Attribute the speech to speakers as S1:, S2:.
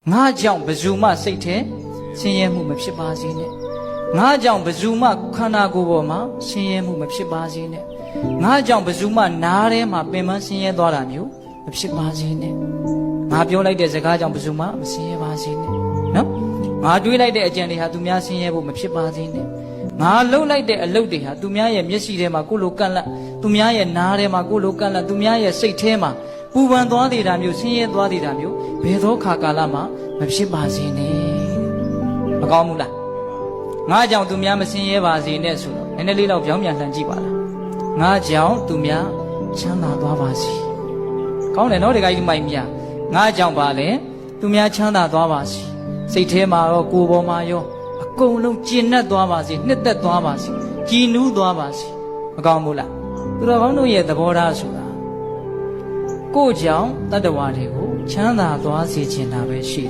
S1: ငါကြောင့်ဘဇူမစိတ်ထဲဆင်းရဲမှုမဖြစ်ပါစေနဲ့ငါကြောင့်ဘဇူမခန္ဓာကိုယ်ပေါ်မှာဆင်းရဲမှုမဖြစ်ပါစေနဲ့ငါကြောင့်ဘဇူမနားထဲမှာပင်ပန်းဆင်းရဲသွားတာမျိုးမဖြစ်ပါစေနဲ့ငါပြောလိုက်တဲ့စကားကြောင့်ဘဇူမမဆင်းရဲပါစေနဲ့နော်ငါတွေးလိုက်တဲ့အကြံတွေဟာသူများဆင်းရဲဖို့မဖြစ်ပါစေနဲ့ငါလှုပ်လိုက်တဲ့အလုပ်တွေဟာသူများရဲ့မျက်စိထဲမှာကိုလိုကန့်လန့်သူများရဲ့နားထဲမှာကိုလိုကန့်လန့်သူများရဲ့စိတ်ထဲမှာပူပန်သွားသေးတာမျိုးဆင်းရဲသွားသေးတာမျိုးဘယ်သောခါကာလမှာမဖြစ်ပါစေနဲ့မကောင်းဘူးလားငါကြောင့်သူများမဆင်းရဲပါစေနဲ့ဆိုတော့နည်းနည်းလေးတော့ပြောင်းပြန်လှန်ကြည့်ပါလားငါကြောင့်သူများချမ်းသာသွားပါစေကောင်းတယ်နော်ဒီကိစ္စမိုက်မြငါကြောင့်ပါလေသူများချမ်းသာသွားပါစေစိတ်ထဲမှာရောကိုယ်ပေါ်မှာရောအကုန်လုံးကျဉ်တ်သွားပါစေနှစ်သက်သွားပါစေကြည်နူးသွားပါစေမကောင်းဘူးလားသူတော်ကောင်းတို့ရဲ့သဘောထားဆိုတာကိုယ်ကြောင့်တတ္တဝါတွေကိုချမ်းသာသွားစေချင်တာပဲရှိ